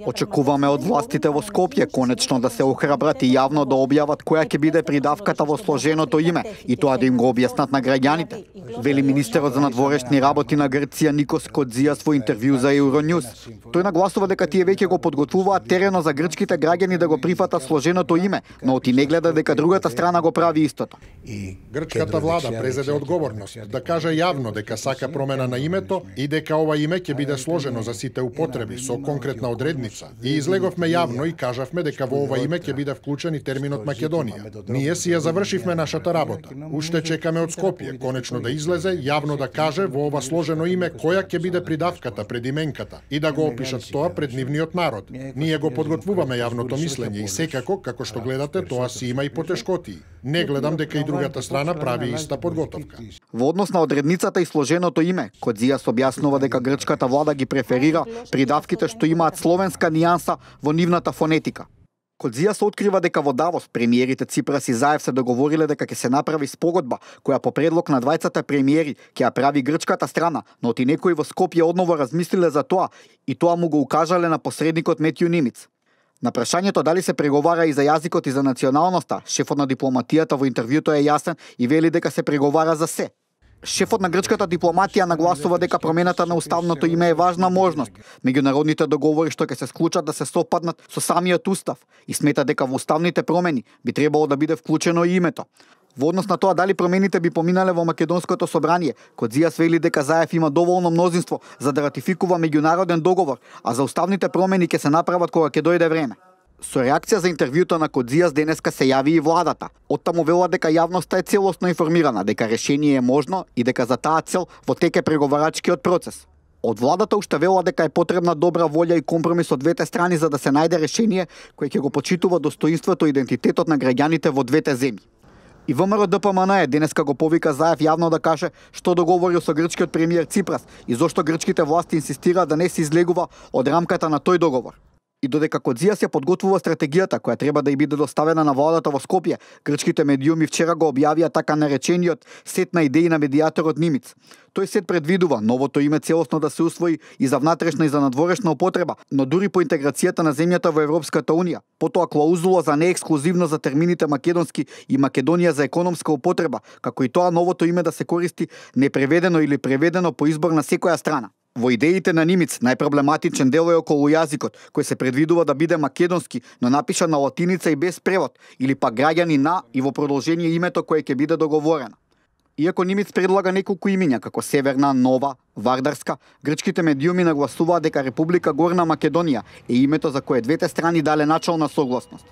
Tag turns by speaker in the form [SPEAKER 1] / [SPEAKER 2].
[SPEAKER 1] Очекуваме од властите во Скопје конечно да се охрабрат и јавно да објават која ќе биде придавката во сложеното име и тоа да им го објаснат на граѓаните, вели министерот за надворешни работи на Грција Никос Кодзијас во интервју за Euronews. Тој нагласува дека тие веќе го подготвуваат терено за грчките граѓани да го прифатат сложеното име, но оти не гледа дека другата страна го прави истото.
[SPEAKER 2] И грчката влада презеде одговорност да каже јавно дека сака промена на името и дека ова име ќе биде сложено за сите употреби со конкретна одредница. И излеговме јавно и кажавме дека во ова име ќе биде вклучен и терминот Македонија. Ние си ја завршивме нашата работа. Уште чекаме од Скопје конечно да излезе, јавно да каже во ова сложено име која ќе биде придавката пред именката и да го опишат тоа пред нивниот народ. Ние го подготвуваме јавното мислење и секако, како што гледате, тоа си има и потешкотии. Не гледам дека и другата страна прави иста подготовка.
[SPEAKER 1] Во однос на одредницата и сложеното име, Кодзијас објаснува дека грчката влада ги преферира придавките што имаат словенска нијанса во нивната фонетика. Кодзијас открива дека во Давос премиерите Ципрас и Заев се договориле дека ќе се направи спогодба која по предлог на двајцата премиери ќе ја прави грчката страна, но ти некои во Скопје одново размислиле за тоа и тоа му го укажале на посредникот Метју Нимиц. На прашањето дали се преговара и за јазикот и за националноста, шефот на дипломатијата во интервјуто е јасен и вели дека се преговара за се. Шефот на грчката дипломатија нагласува дека промената на уставното име е важна можност. Меѓународните договори што ќе се склучат да се совпаднат со самиот устав и смета дека во уставните промени би требало да биде вклучено и името. Во однос на тоа дали промените би поминале во Македонското собрание, Кодзијас вели дека Заев има доволно мнозинство за да ратификува меѓународен договор, а за уставните промени ќе се направат кога ќе дојде време. Со реакција за интервјуто на Кодзијас денеска се јави и владата. Оттаму велат дека јавноста е целосно информирана, дека решение е можно и дека за таа цел во тек е преговарачкиот процес. Од владата уште велат дека е потребна добра волја и компромис од двете страни за да се најде решение кое ќе го почитува достоинството и идентитетот на граѓаните во двете земји. И ВМРО ДПМН денеска го повика Заев јавно да каже што договорил со грчкиот премиер Ципрас и зошто грчките власти инсистираат да не се излегува од рамката на тој договор. И додека Кодзијас ја подготвува стратегијата која треба да ја биде доставена на владата во Скопје, грчките медиуми вчера го објавија така наречениот сет на идеи на медијаторот Нимиц. Тој сет предвидува новото име целосно да се усвои и за внатрешна и за надворешна употреба, но дури по интеграцијата на земјата во Европската унија. Потоа клаузула за неексклузивно за термините македонски и Македонија за економска употреба, како и тоа новото име да се користи непреведено или преведено по избор на секоја страна. Во идеите на Нимиц најпроблематичен дел е околу јазикот, кој се предвидува да биде македонски, но напишан на латиница и без превод, или пак граѓани на и во продолжение името кое ќе биде договорено. Иако Нимиц предлага неколку имиња како Северна, Нова, Вардарска, грчките медиуми нагласуваат дека Република Горна Македонија е името за кое двете страни дале начална согласност.